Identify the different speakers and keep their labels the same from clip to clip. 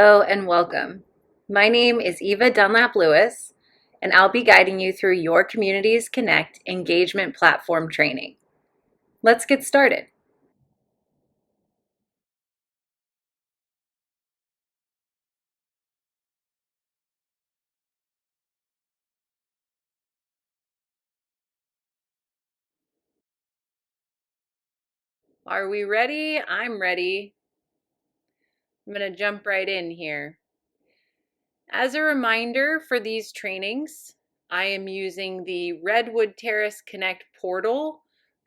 Speaker 1: Hello and welcome. My name is Eva Dunlap Lewis, and I'll be guiding you through your Communities Connect engagement platform training. Let's get started. Are we ready? I'm ready. I'm going to jump right in here. As a reminder for these trainings, I am using the Redwood Terrace Connect portal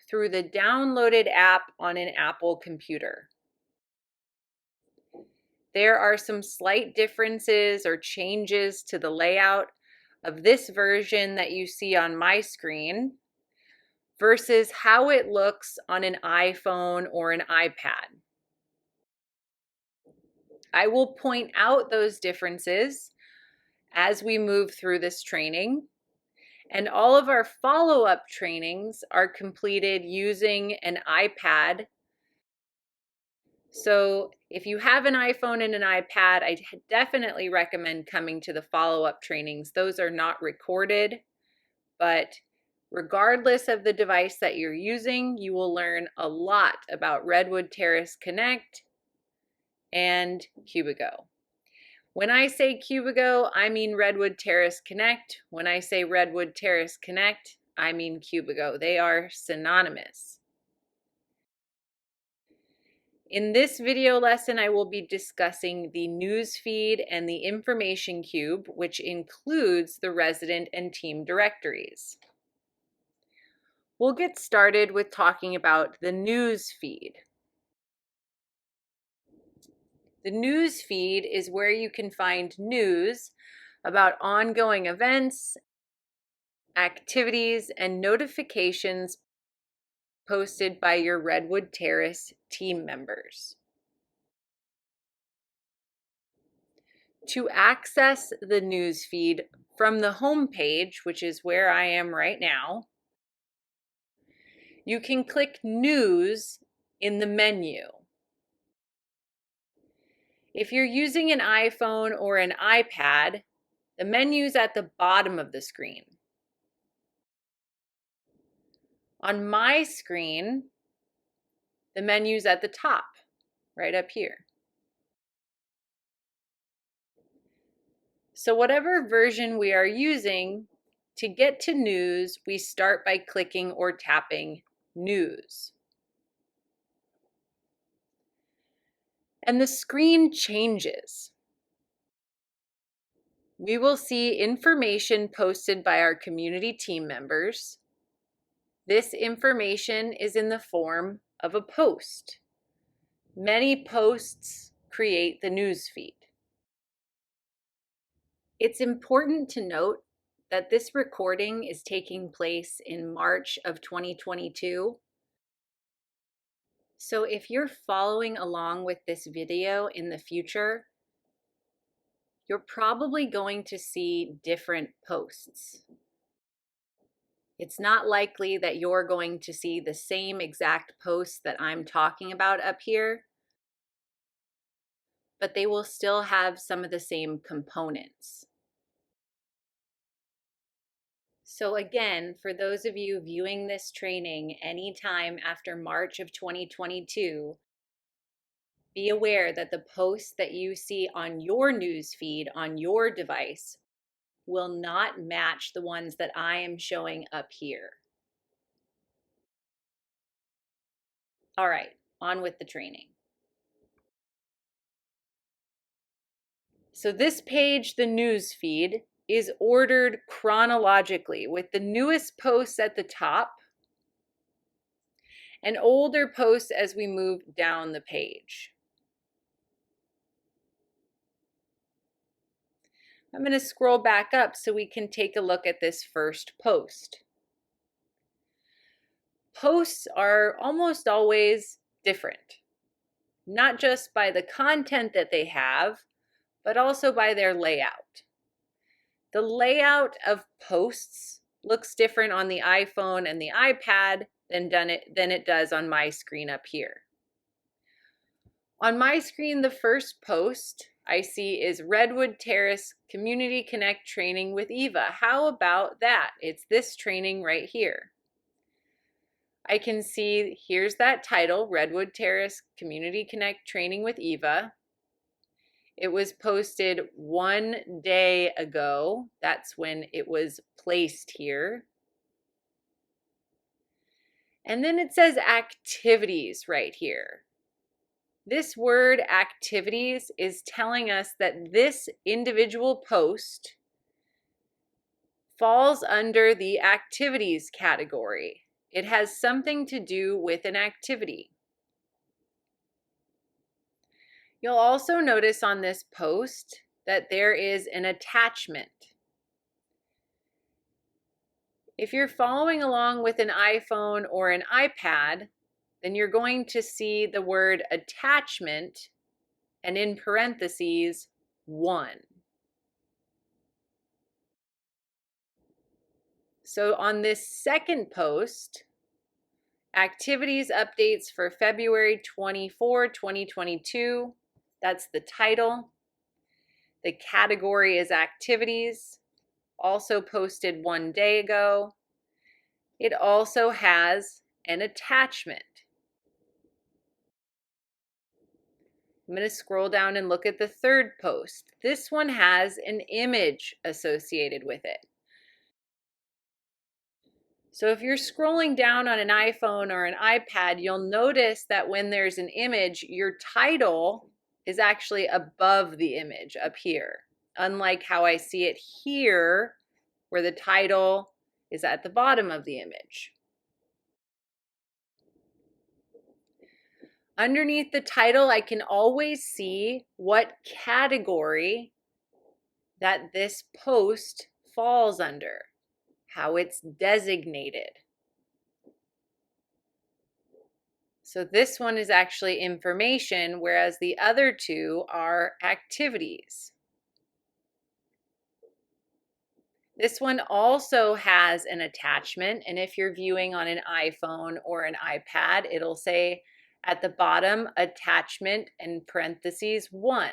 Speaker 1: through the downloaded app on an Apple computer. There are some slight differences or changes to the layout of this version that you see on my screen versus how it looks on an iPhone or an iPad. I will point out those differences as we move through this training, and all of our follow-up trainings are completed using an iPad. So if you have an iPhone and an iPad, I definitely recommend coming to the follow-up trainings. Those are not recorded, but regardless of the device that you're using, you will learn a lot about Redwood Terrace Connect and Cubigo. When I say Cubigo, I mean Redwood Terrace Connect. When I say Redwood Terrace Connect, I mean Cubigo. They are synonymous. In this video lesson, I will be discussing the Newsfeed and the Information Cube, which includes the resident and team directories. We'll get started with talking about the Newsfeed. The Newsfeed is where you can find news about ongoing events, activities, and notifications posted by your Redwood Terrace team members. To access the Newsfeed from the home page, which is where I am right now, you can click News in the menu. If you're using an iPhone or an iPad, the menu's at the bottom of the screen. On my screen, the menu's at the top, right up here. So whatever version we are using, to get to News, we start by clicking or tapping News. And the screen changes. We will see information posted by our community team members. This information is in the form of a post. Many posts create the newsfeed. It's important to note that this recording is taking place in March of 2022. So if you're following along with this video in the future, you're probably going to see different posts. It's not likely that you're going to see the same exact posts that I'm talking about up here, but they will still have some of the same components. So again, for those of you viewing this training anytime after March of 2022, be aware that the posts that you see on your news feed on your device will not match the ones that I am showing up here. All right, on with the training. So this page, the news feed, is ordered chronologically with the newest posts at the top and older posts as we move down the page. I'm going to scroll back up so we can take a look at this first post. Posts are almost always different, not just by the content that they have, but also by their layout. The layout of posts looks different on the iPhone and the iPad than it does on my screen up here. On my screen, the first post I see is Redwood Terrace Community Connect Training with Eva. How about that? It's this training right here. I can see here's that title, Redwood Terrace Community Connect Training with Eva. It was posted 1 day ago. That's when it was placed here. And then it says activities right here. This word activities is telling us that this individual post falls under the activities category. It has something to do with an activity. You'll also notice on this post that there is an attachment. If you're following along with an iPhone or an iPad, then you're going to see the word attachment and in parentheses 1. So on this second post, activities updates for February 24, 2022, that's the title. The category is activities, also posted 1 day ago. It also has an attachment. I'm going to scroll down and look at the third post. This one has an image associated with it. So if you're scrolling down on an iPhone or an iPad, you'll notice that when there's an image, your title is actually above the image up here, unlike how I see it here, where the title is at the bottom of the image. Underneath the title, I can always see what category that this post falls under, how it's designated. So this one is actually information, whereas the other two are activities. This one also has an attachment, and if you're viewing on an iPhone or an iPad, it'll say at the bottom, attachment and parentheses 1,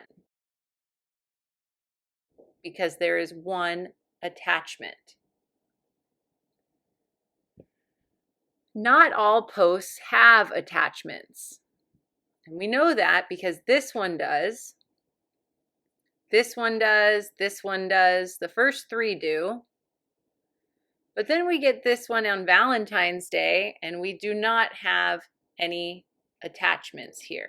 Speaker 1: because there is one attachment. Not all posts have attachments. And we know that because this one does, this one does, this one does, the first 3 do. But then we get this one on Valentine's Day, and we do not have any attachments here.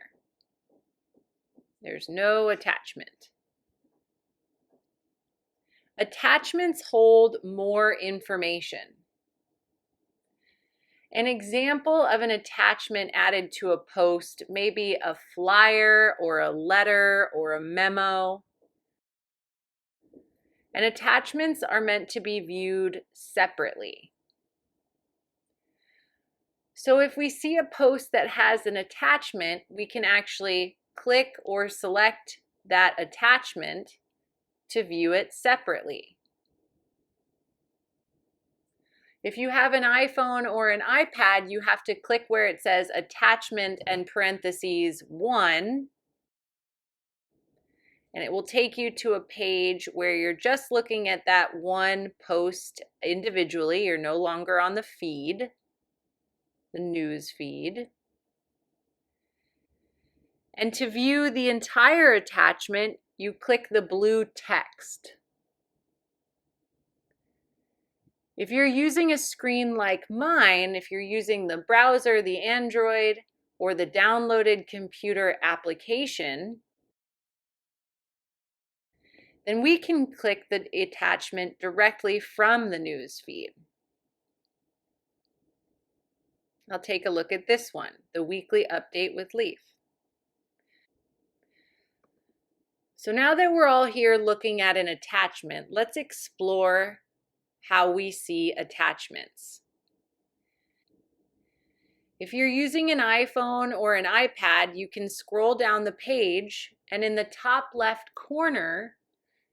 Speaker 1: There's no attachment. Attachments hold more information. An example of an attachment added to a post may be a flyer or a letter or a memo. And attachments are meant to be viewed separately. So if we see a post that has an attachment, we can actually click or select that attachment to view it separately. If you have an iPhone or an iPad, you have to click where it says attachment and parentheses 1, and it will take you to a page where you're just looking at that one post individually. You're no longer on the feed, the news feed. And to view the entire attachment, you click the blue text. If you're using a screen like mine, if you're using the browser, the Android, or the downloaded computer application, then we can click the attachment directly from the news feed. I'll take a look at this one, the weekly update with Leaf. So now that we're all here looking at an attachment, let's explore how we see attachments. If you're using an iPhone or an iPad, you can scroll down the page, and in the top left corner,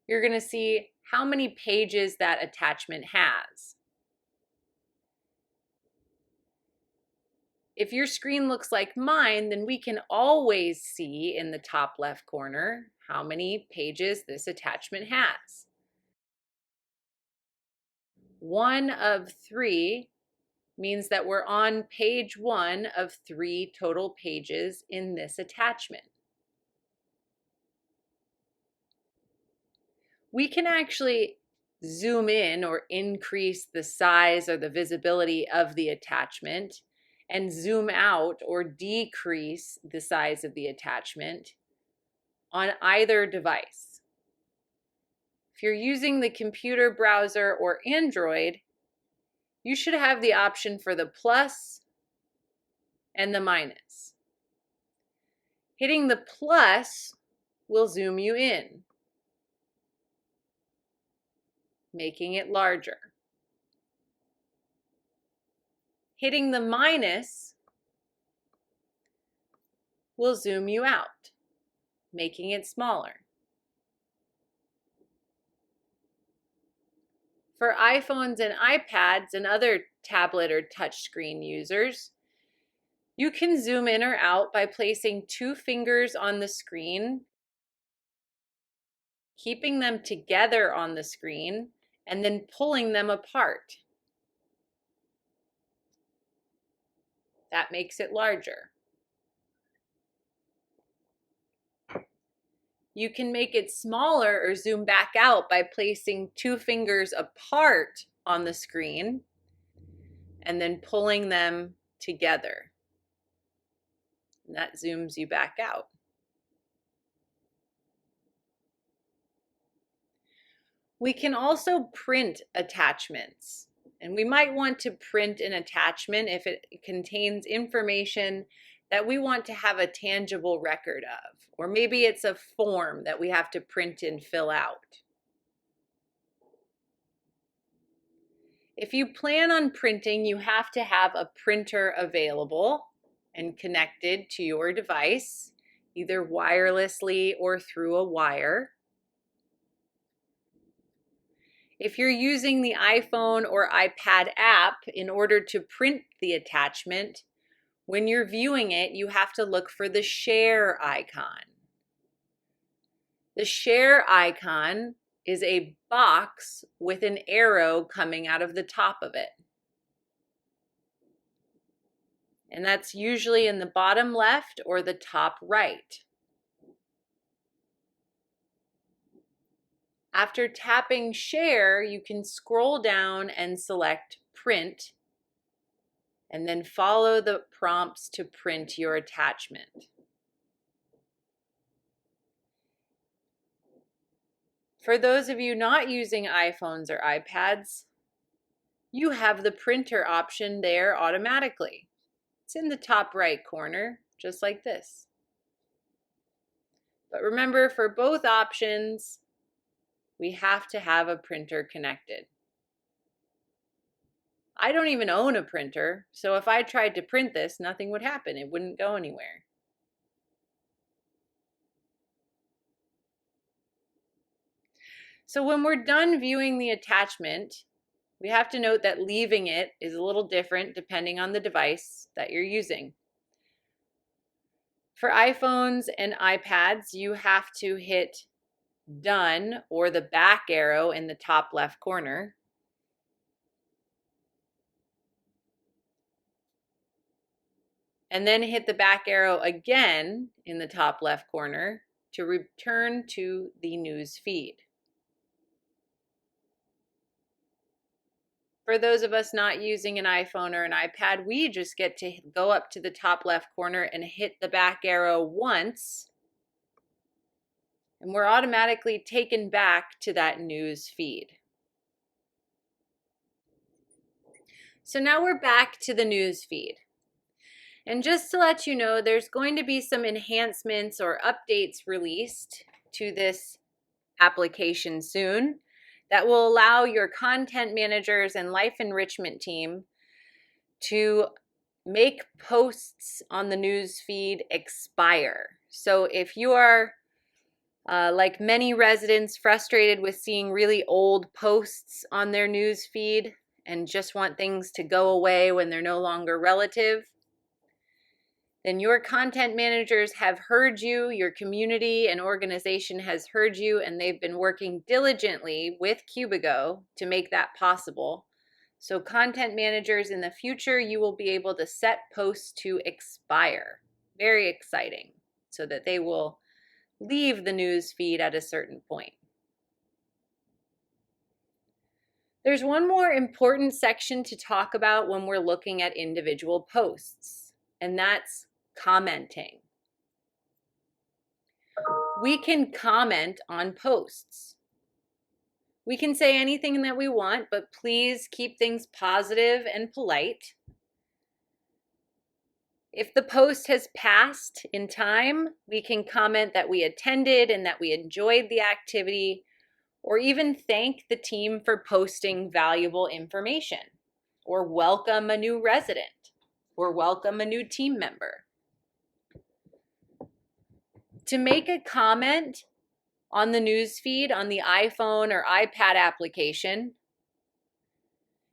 Speaker 1: you're going to see how many pages that attachment has. If your screen looks like mine, then we can always see in the top left corner how many pages this attachment has. 1 of 3 means that we're on page 1 of 3 total pages in this attachment. We can actually zoom in or increase the size or the visibility of the attachment and zoom out or decrease the size of the attachment on either device. If you're using the computer browser or Android, you should have the option for the plus and the minus. Hitting the plus will zoom you in, making it larger. Hitting the minus will zoom you out, making it smaller. For iPhones and iPads and other tablet or touchscreen users, you can zoom in or out by placing 2 fingers on the screen, keeping them together on the screen, and then pulling them apart. That makes it larger. You can make it smaller or zoom back out by placing 2 fingers apart on the screen and then pulling them together. And that zooms you back out. We can also print attachments, and we might want to print an attachment if it contains information that we want to have a tangible record of, or maybe it's a form that we have to print and fill out. If you plan on printing, you have to have a printer available and connected to your device, either wirelessly or through a wire. If you're using the iPhone or iPad app in order to print the attachment, when you're viewing it, you have to look for the share icon. The share icon is a box with an arrow coming out of the top of it. And that's usually in the bottom left or the top right. After tapping share, you can scroll down and select print, and then follow the prompts to print your attachment. For those of you not using iPhones or iPads, you have the printer option there automatically. It's in the top right corner, just like this. But remember, for both options, we have to have a printer connected. I don't even own a printer, so if I tried to print this, nothing would happen. It wouldn't go anywhere. So when we're done viewing the attachment, we have to note that leaving it is a little different depending on the device that you're using. For iPhones and iPads, you have to hit done or the back arrow in the top left corner. And then hit the back arrow again in the top left corner to return to the news feed. For those of us not using an iPhone or an iPad, we just get to go up to the top left corner and hit the back arrow once, and we're automatically taken back to that news feed. So now we're back to the news feed. And just to let you know, there's going to be some enhancements or updates released to this application soon that will allow your content managers and life enrichment team to make posts on the news feed expire. So if you are like many residents frustrated with seeing really old posts on their news feed and just want things to go away when they're no longer relative, then your content managers have heard you, your community and organization has heard you, and they've been working diligently with Cubigo to make that possible. So content managers, in the future, you will be able to set posts to expire. Very exciting, so that they will leave the news feed at a certain point. There's one more important section to talk about when we're looking at individual posts, and that's commenting. We can comment on posts. We can say anything that we want, but please keep things positive and polite. If the post has passed in time, we can comment that we attended and that we enjoyed the activity, or even thank the team for posting valuable information, or welcome a new resident, or welcome a new team member. To make a comment on the newsfeed on the iPhone or iPad application,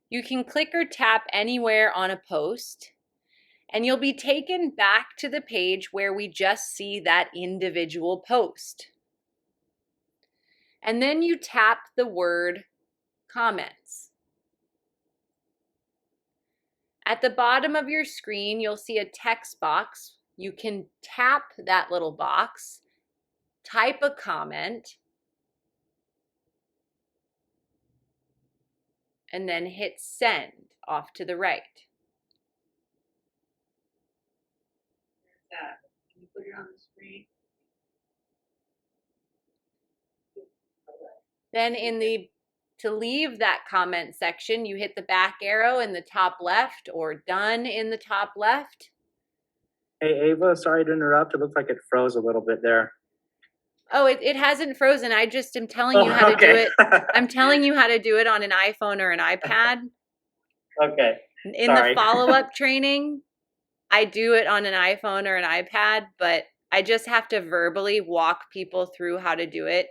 Speaker 1: you can click or tap anywhere on a post, and you'll be taken back to the page where we just see that individual post. And then you tap the word comments. At the bottom of your screen, you'll see a text box. You can tap that little box, type a comment, and then hit send off to the right.
Speaker 2: Can you put it on the screen?
Speaker 1: Then to leave that comment section, you hit the back arrow in the top left or done in the top left.
Speaker 3: Hey, Ava, sorry to interrupt. It looks like it froze a little bit there.
Speaker 1: Oh, it hasn't frozen. I just am telling you how to do it. I'm telling you how to do it on an iPhone or an iPad.
Speaker 3: Okay.
Speaker 1: In the follow-up training, I do it on an iPhone or an iPad, but I just have to verbally walk people through how to do it.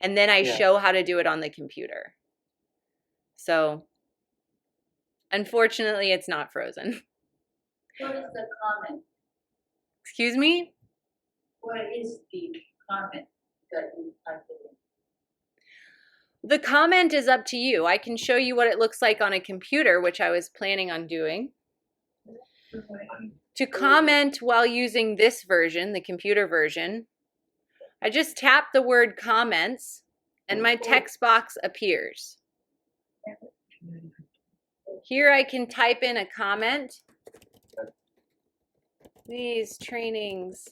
Speaker 1: And then I show how to do it on the computer. So, unfortunately, it's not frozen.
Speaker 2: What is the comment?
Speaker 1: Excuse me?
Speaker 2: What is the comment that you typed in?
Speaker 1: The comment is up to you. I can show you what it looks like on a computer, which I was planning on doing. To comment while using this version, the computer version, I just tap the word comments and my text box appears. Here I can type in a comment. These trainings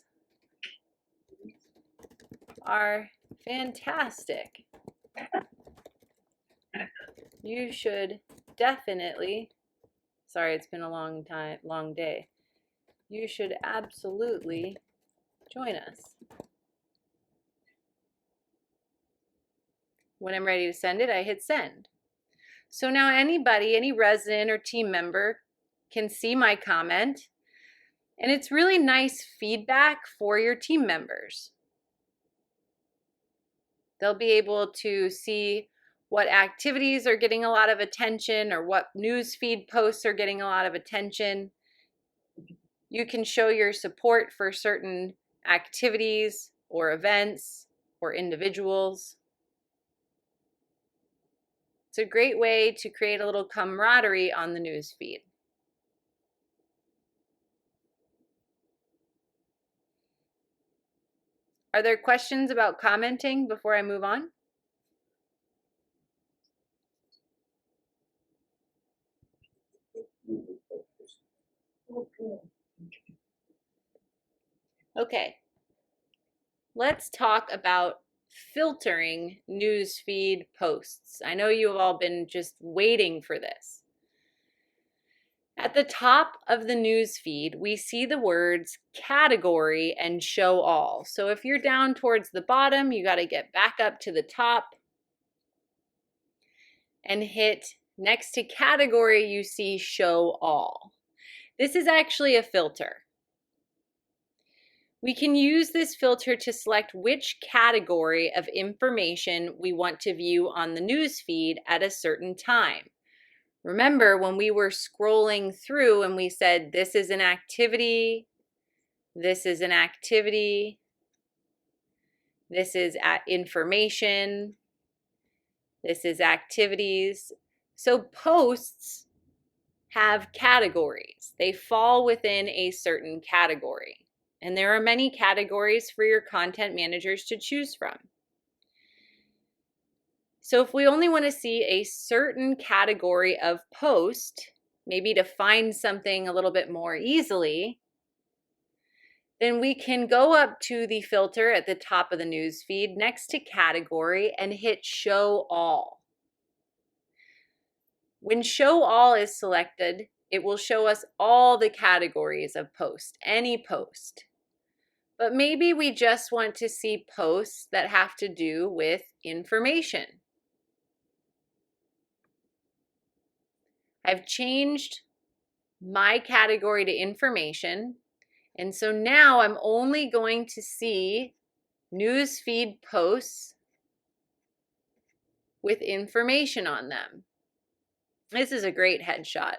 Speaker 1: are fantastic. You should definitely, sorry, it's been a long day. You should absolutely join us. When I'm ready to send it, I hit send. So now anybody, any resident or team member can see my comment, and it's really nice feedback for your team members. They'll be able to see what activities are getting a lot of attention or what newsfeed posts are getting a lot of attention. You can show your support for certain activities or events or individuals. It's a great way to create a little camaraderie on the newsfeed. Are there questions about commenting before I move on? Okay, let's talk about filtering newsfeed posts. I know you have all been just waiting for this. At the top of the newsfeed, we see the words category and show all. So if you're down towards the bottom, you got to get back up to the top and hit next to category, you see show all. This is actually a filter. We can use this filter to select which category of information we want to view on the newsfeed at a certain time. Remember when we were scrolling through and we said this is an activity, This is an activity. This is information. This is activities. So posts have categories. They fall within a certain category. And there are many categories for your content managers to choose from. So if we only want to see a certain category of post, maybe to find something a little bit more easily, then we can go up to the filter at the top of the news feed next to category and hit show all. When show all is selected, it will show us all the categories of post, any post. But maybe we just want to see posts that have to do with information. I've changed my category to information, and so now I'm only going to see newsfeed posts with information on them. This is a great headshot,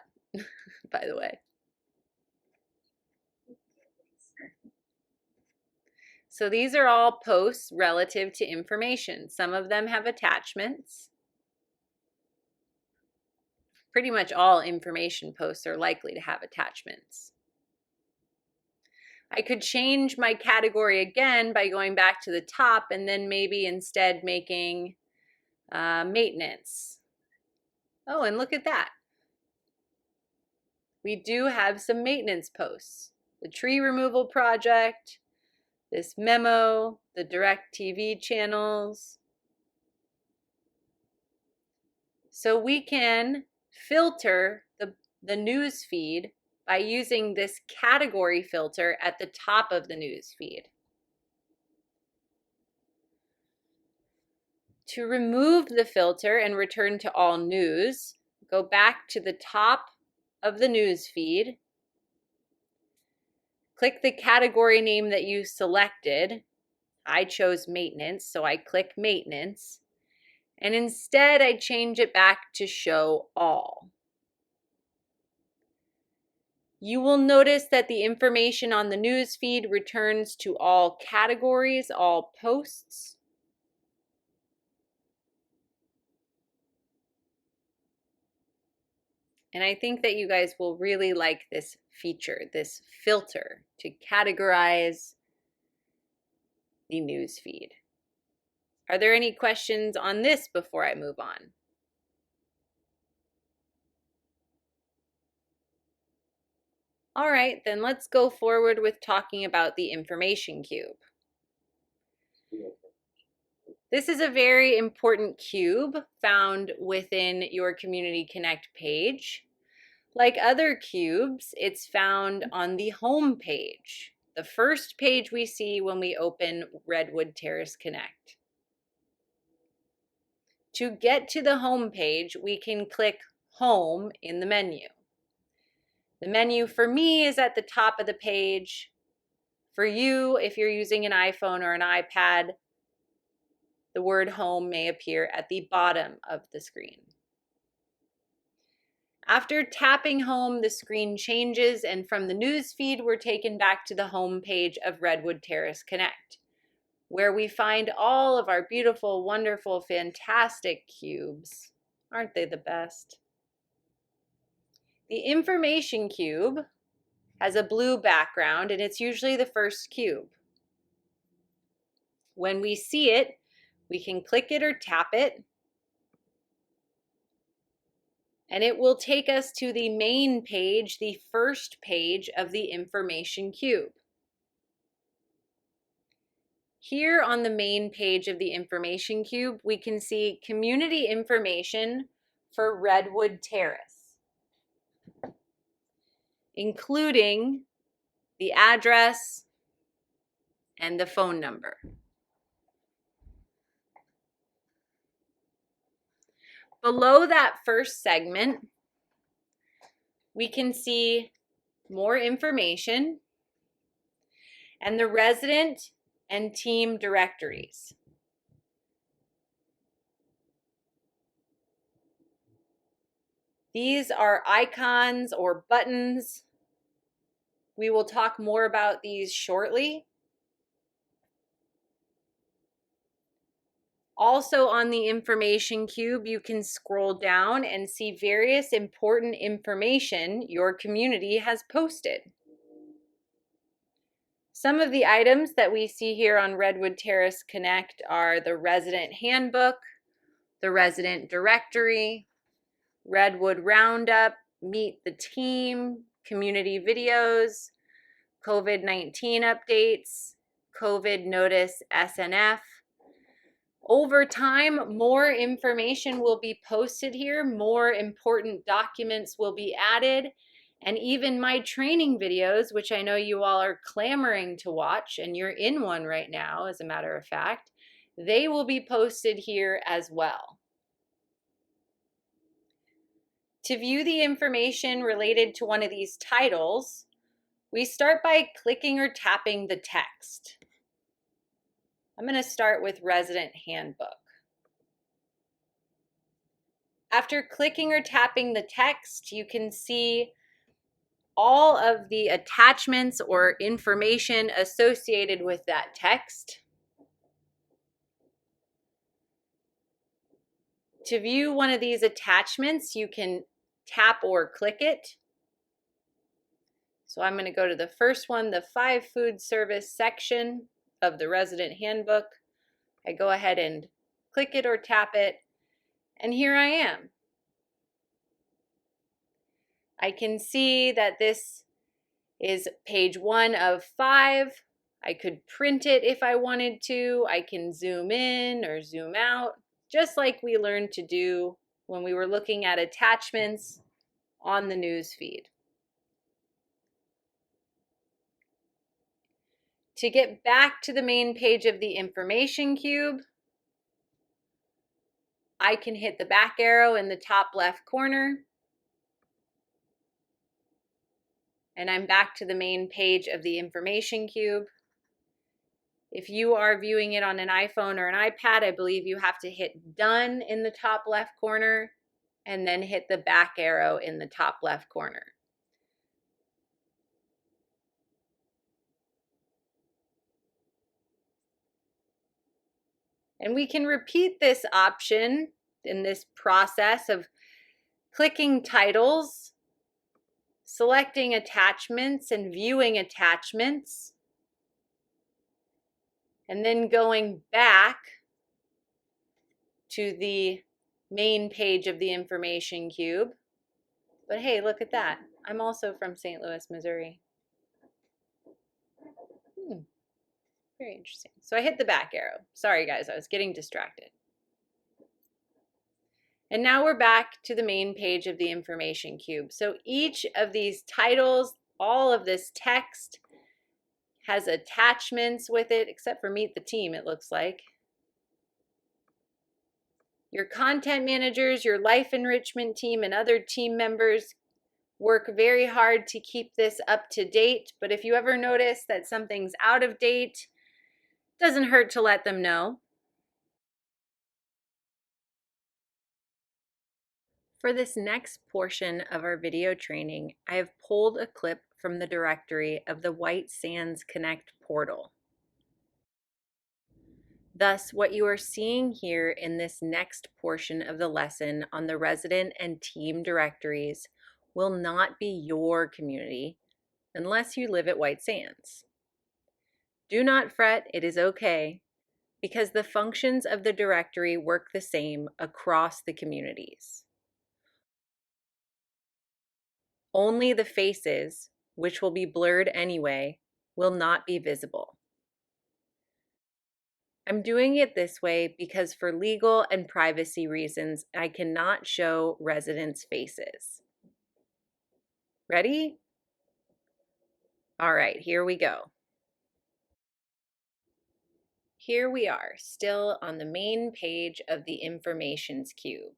Speaker 1: by the way. So these are all posts relative to information. Some of them have attachments. Pretty much all information posts are likely to have attachments. I could change my category again by going back to the top and then maybe instead making maintenance. Oh, and look at that. We do have some maintenance posts. The tree removal project, this memo, the direct TV channels. So we can filter the news feed by using this category filter at the top of the news feed. To remove the filter and return to all news, go back to the top of the news feed, click the category name that you selected. I chose maintenance, so I click maintenance, and instead I change it back to show all. You will notice that the information on the news feed returns to all categories, all posts. And I think that you guys will really like this feature, this filter to categorize the news feed. Are there any questions on this before I move on? All right, then let's go forward with talking about the information cube. This is a very important cube found within your Community Connect page. Like other cubes, it's found on the home page, the first page we see when we open Redwood Terrace Connect. To get to the home page, we can click Home in the menu. The menu for me is at the top of the page. For you, if you're using an iPhone or an iPad, the word home may appear at the bottom of the screen. After tapping home, the screen changes, and from the news feed, we're taken back to the home page of Redwood Terrace Connect, where we find all of our beautiful, wonderful, fantastic cubes. Aren't they the best? The information cube has a blue background, and it's usually the first cube. When we see it, we can click it or tap it, and it will take us to the main page, the first page of the information cube. Here on the main page of the information cube, we can see community information for Redwood Terrace, including the address and the phone number. Below that first segment, we can see more information and the resident and team directories. These are icons or buttons We will talk more about these shortly. Also on the information cube, you can scroll down and see various important information your community has posted. Some of the items that we see here on Redwood Terrace Connect are the resident handbook, the resident directory, Redwood Roundup, Meet the Team, community videos, COVID-19 updates, COVID Notice SNF. Over time, more information will be posted here, more important documents will be added, and even my training videos, which I know you all are clamoring to watch, and you're in one right now, as a matter of fact, they will be posted here as well. To view the information related to one of these titles, we start by clicking or tapping the text. I'm going to start with Resident Handbook. After clicking or tapping the text, you can see all of the attachments or information associated with that text. To view one of these attachments, you can tap or click it. So I'm going to go to the first one, the 5 food service section of the Resident Handbook. I go ahead and click it or tap it, and here I am. I can see that this is page 1 of 5. I could print it if I wanted to. I can zoom in or zoom out, just like we learned to do when we were looking at attachments on the newsfeed. To get back to the main page of the information cube, I can hit the back arrow in the top left corner, and I'm back to the main page of the information cube. If you are viewing it on an iPhone or an iPad, I believe you have to hit done in the top left corner and then hit the back arrow in the top left corner. And we can repeat this option in this process of clicking titles, selecting attachments and viewing attachments, and then going back to the main page of the information cube. But hey, look at that. I'm also from St. Louis, Missouri. Very interesting. So I hit the back arrow. Sorry guys, I was getting distracted. And now we're back to the main page of the information cube. So each of these titles, all of this text has attachments with it, except for Meet the Team, it looks like. Your content managers, your life enrichment team, and other team members work very hard to keep this up to date. But if you ever notice that something's out of date, it doesn't hurt to let them know. For this next portion of our video training, I have pulled a clip from the directory of the White Sands Connect portal. Thus, what you are seeing here in this next portion of the lesson on the resident and team directories will not be your community unless you live at White Sands. Do not fret, it is okay, because the functions of the directory work the same across the communities. Only the faces, which will be blurred anyway, will not be visible. I'm doing it this way because for legal and privacy reasons, I cannot show residents' faces. Ready? All right, here we go. Here we are, still on the main page of the Informations Cube.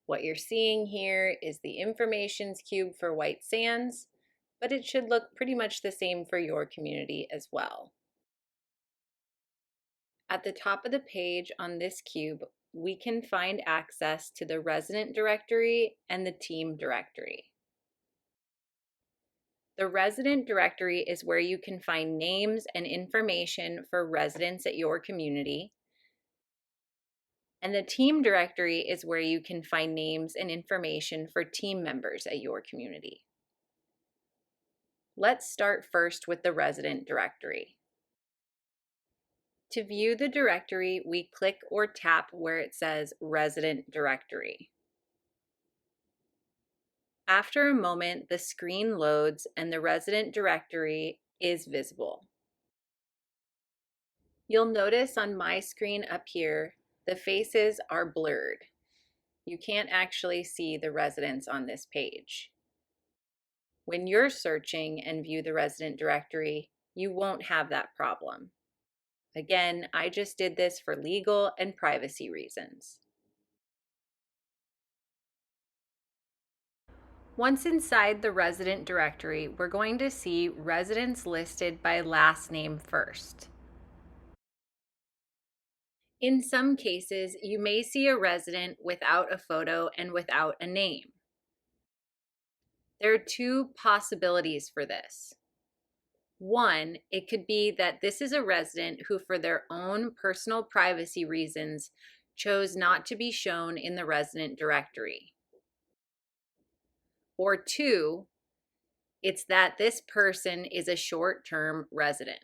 Speaker 1: What you're seeing here is the Informations Cube for White Sands, but it should look pretty much the same for your community as well. At the top of the page on this cube, we can find access to the resident directory and the team directory. The resident directory is where you can find names and information for residents at your community. And the team directory is where you can find names and information for team members at your community. Let's start first with the resident directory. To view the directory, we click or tap where it says Resident Directory. After a moment, the screen loads and the resident directory is visible. You'll notice on my screen up here, the faces are blurred. You can't actually see the residents on this page. When you're searching and view the resident directory, you won't have that problem. Again, I just did this for legal and privacy reasons. Once inside the resident directory, we're going to see residents listed by last name first. In some cases, you may see a resident without a photo and without a name. There are two possibilities for this. One, it could be that this is a resident who, for their own personal privacy reasons, chose not to be shown in the resident directory. Or two, it's that this person is a short-term resident.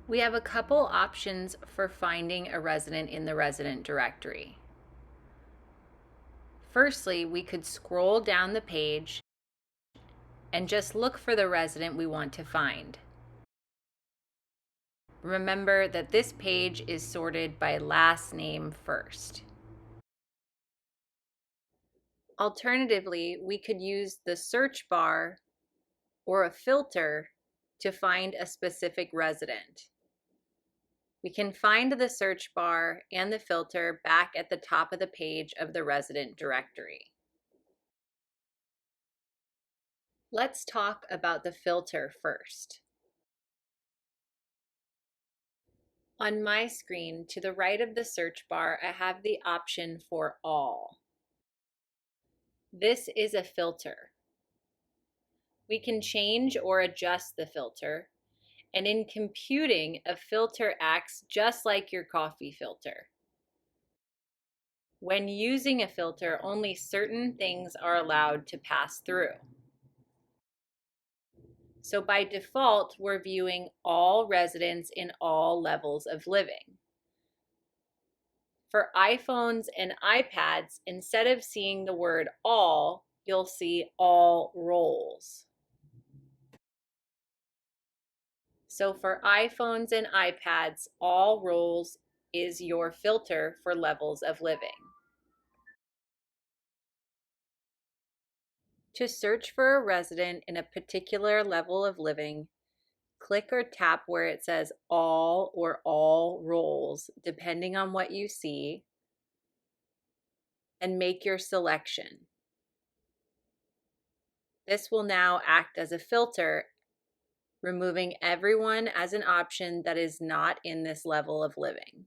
Speaker 1: We have a couple options for finding a resident in the resident directory. Firstly, we could scroll down the page and just look for the resident we want to find. Remember that this page is sorted by last name first. Alternatively, we could use the search bar or a filter to find a specific resident. We can find the search bar and the filter back at the top of the page of the resident directory. Let's talk about the filter first. On my screen, to the right of the search bar, I have the option for all. This is a filter. We can change or adjust the filter, and in computing, a filter acts just like your coffee filter. When using a filter, only certain things are allowed to pass through. So by default, we're viewing all residents in all levels of living. For iPhones and iPads, instead of seeing the word all, you'll see all roles. So for iPhones and iPads, all roles is your filter for levels of living. To search for a resident in a particular level of living, click or tap where it says all or all roles, depending on what you see, and make your selection. This will now act as a filter, removing everyone as an option that is not in this level of living.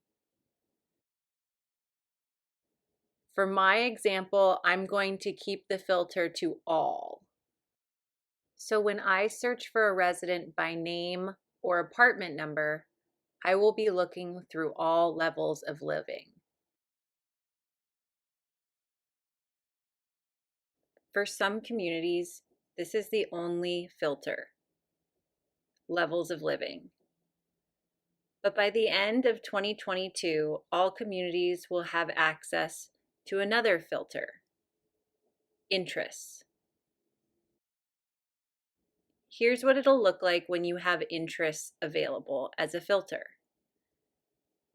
Speaker 1: For my example, I'm going to keep the filter to all. So when I search for a resident by name or apartment number, I will be looking through all levels of living. For some communities, this is the only filter, levels of living. But by the end of 2022, all communities will have access to another filter, interests. Here's what it'll look like when you have interests available as a filter.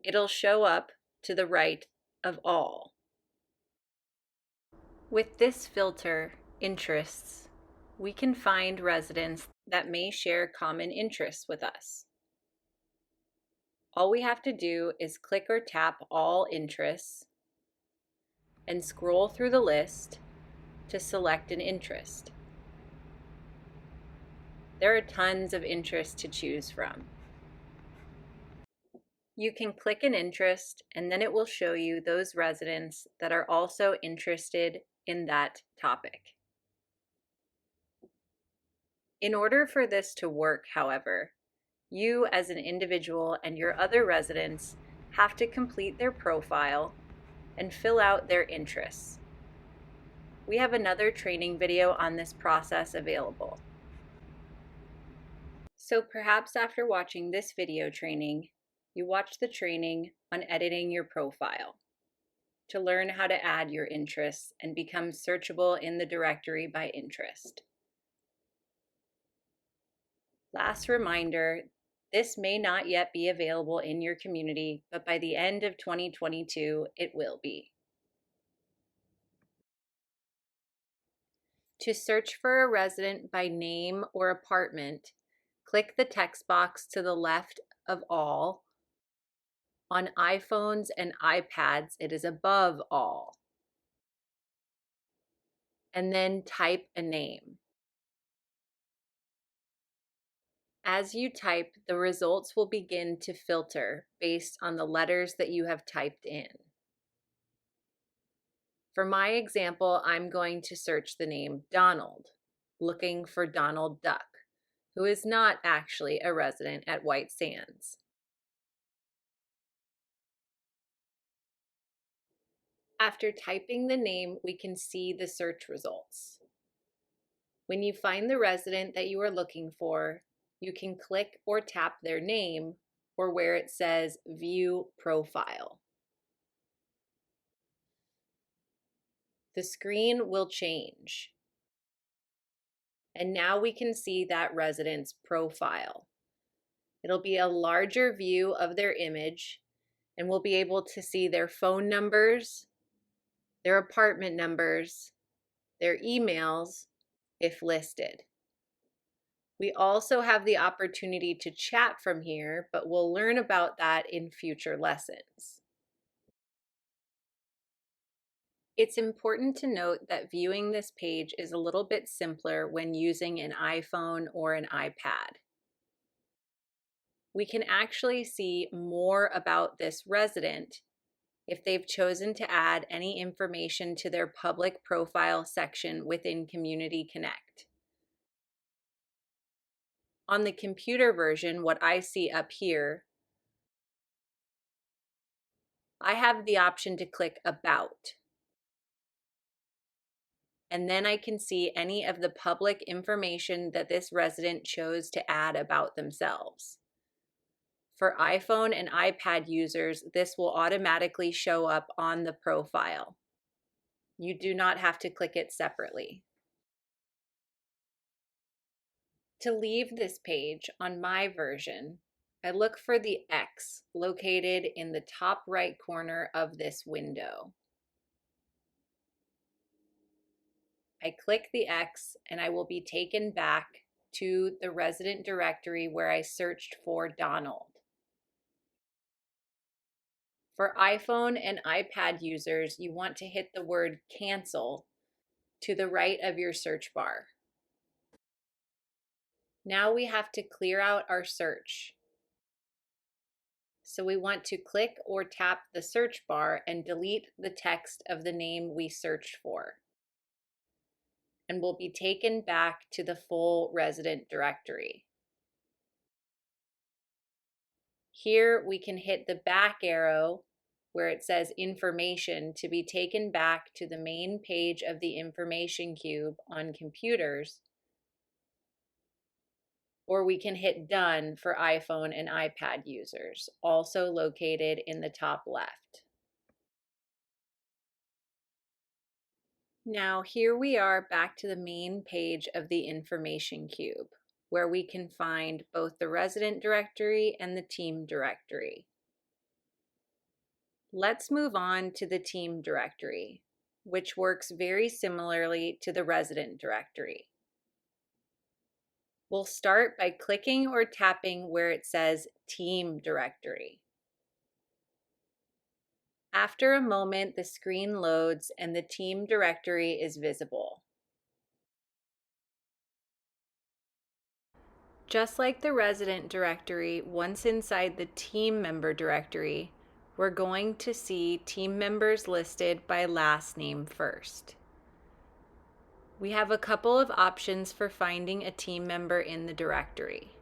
Speaker 1: It'll show up to the right of all. With this filter, interests, we can find residents that may share common interests with us. All we have to do is click or tap all interests and scroll through the list to select an interest. There are tons of interests to choose from. You can click an interest and then it will show you those residents that are also interested in that topic. In order for this to work, however, you as an individual and your other residents have to complete their profile and fill out their interests. We have another training video on this process available. So perhaps after watching this video training, you watch the training on editing your profile to learn how to add your interests and become searchable in the directory by interest. Last reminder, this may not yet be available in your community, but by the end of 2022, it will be. To search for a resident by name or apartment, click the text box to the left of all. On iPhones and iPads, it is above all. And then type a name. As you type, the results will begin to filter based on the letters that you have typed in. For my example, I'm going to search the name Donald, looking for Donald Duck, who is not actually a resident at White Sands. After typing the name, we can see the search results. When you find the resident that you are looking for, you can click or tap their name or where it says View Profile. The screen will change. And now we can see that resident's profile. It'll be a larger view of their image, and we'll be able to see their phone numbers, their apartment numbers, their emails, if listed. We also have the opportunity to chat from here, but we'll learn about that in future lessons. It's important to note that viewing this page is a little bit simpler when using an iPhone or an iPad. We can actually see more about this resident if they've chosen to add any information to their public profile section within Community Connect. On the computer version, what I see up here, I have the option to click About. And then I can see any of the public information that this resident chose to add about themselves. For iPhone and iPad users, this will automatically show up on the profile. You do not have to click it separately. To leave this page on my version, I look for the X located in the top right corner of this window. I click the X and I will be taken back to the resident directory where I searched for Donald. For iPhone and iPad users, you want to hit the word cancel to the right of your search bar. Now we have to clear out our search. So we want to click or tap the search bar and delete the text of the name we searched for. And we'll be taken back to the full resident directory. Here we can hit the back arrow where it says information to be taken back to the main page of the information cube on computers, or we can hit done for iPhone and iPad users, also located in the top left. Now here we are back to the main page of the information cube, where we can find both the resident directory and the team directory. Let's move on to the team directory, which works very similarly to the resident directory. We'll start by clicking or tapping where it says Team Directory. After a moment, the screen loads and the team directory is visible. Just like the resident directory, once inside the team member directory, we're going to see team members listed by last name first. We have a couple of options for finding a team member in the directory.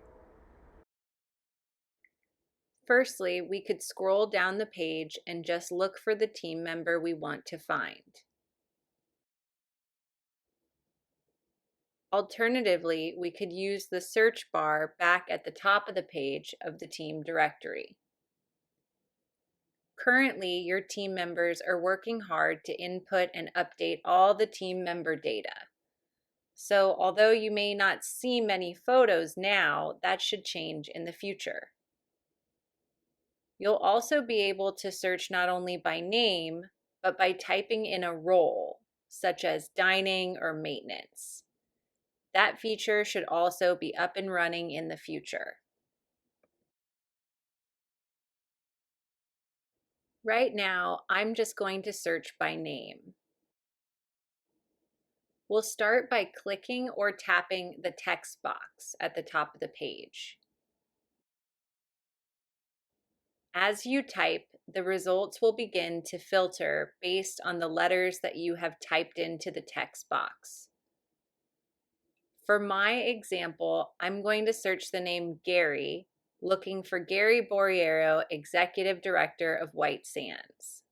Speaker 1: Firstly, we could scroll down the page and just look for the team member we want to find. Alternatively, we could use the search bar back at the top of the page of the team directory. Currently, your team members are working hard to input and update all the team member data. So, although you may not see many photos now, that should change in the future. You'll also be able to search not only by name, but by typing in a role, such as dining or maintenance. That feature should also be up and running in the future. Right now, I'm just going to search by name. We'll start by clicking or tapping the text box at the top of the page. As you type, the results will begin to filter based on the letters that you have typed into the text box. For my example, I'm going to search the name Gary, looking for Gary Borriero, Executive Director of White Sands.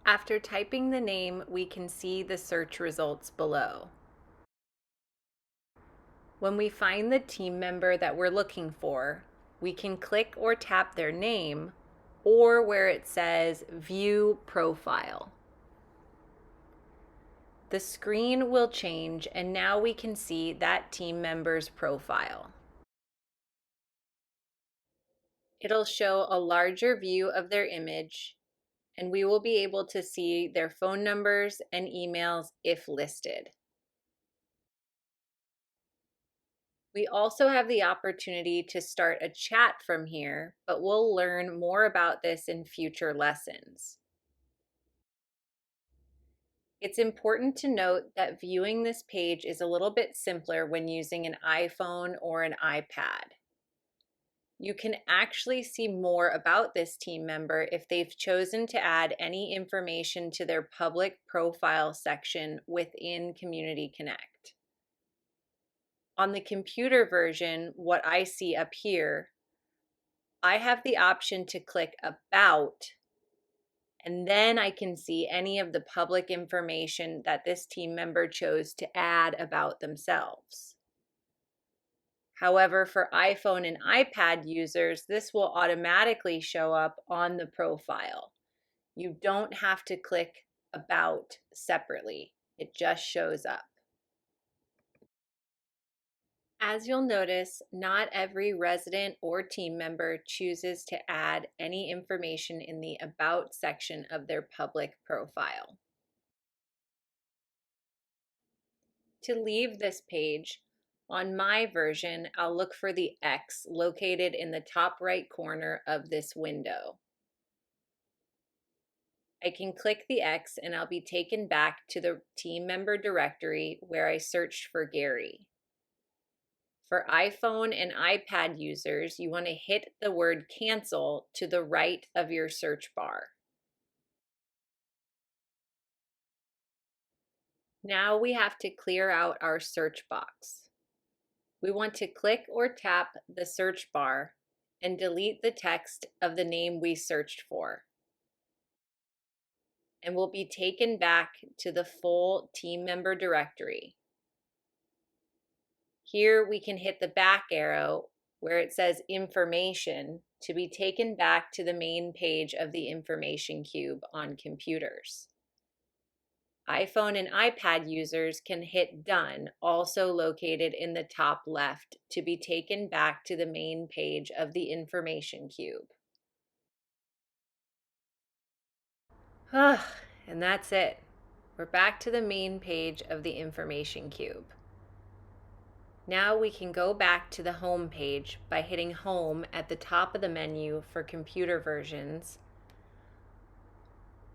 Speaker 1: After typing the name, we can see the search results below. When we find the team member that we're looking for, we can click or tap their name or where it says View Profile. The screen will change and now we can see that team member's profile. It'll show a larger view of their image, and we will be able to see their phone numbers and emails if listed. We also have the opportunity to start a chat from here, but we'll learn more about this in future lessons. It's important to note that viewing this page is a little bit simpler when using an iPhone or an iPad. You can actually see more about this team member if they've chosen to add any information to their public profile section within Community Connect. On the computer version, what I see up here, I have the option to click About, and then I can see any of the public information that this team member chose to add about themselves. However, for iPhone and iPad users, this will automatically show up on the profile. You don't have to click About separately. It just shows up. As you'll notice, not every resident or team member chooses to add any information in the About section of their public profile. To leave this page, on my version, I'll look for the X located in the top right corner of this window. I can click the X and I'll be taken back to the team member directory where I searched for Gary. For iPhone and iPad users, you want to hit the word cancel to the right of your search bar. Now we have to clear out our search box. We want to click or tap the search bar and delete the text of the name we searched for. And we'll be taken back to the full team member directory. Here we can hit the back arrow where it says Information to be taken back to the main page of the information cube on computers. iPhone and iPad users can hit Done, also located in the top left, to be taken back to the main page of the information cube. And that's it. We're back to the main page of the information cube. Now we can go back to the home page by hitting Home at the top of the menu for computer versions,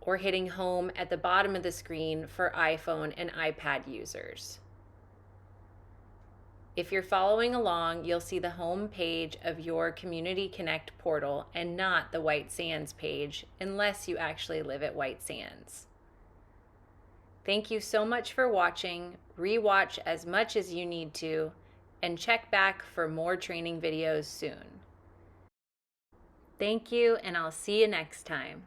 Speaker 1: or hitting Home at the bottom of the screen for iPhone and iPad users. If you're following along, you'll see the home page of your Community Connect portal and not the White Sands page, unless you actually live at White Sands. Thank you so much for watching. Rewatch as much as you need to, and check back for more training videos soon. Thank you, and I'll see you next time.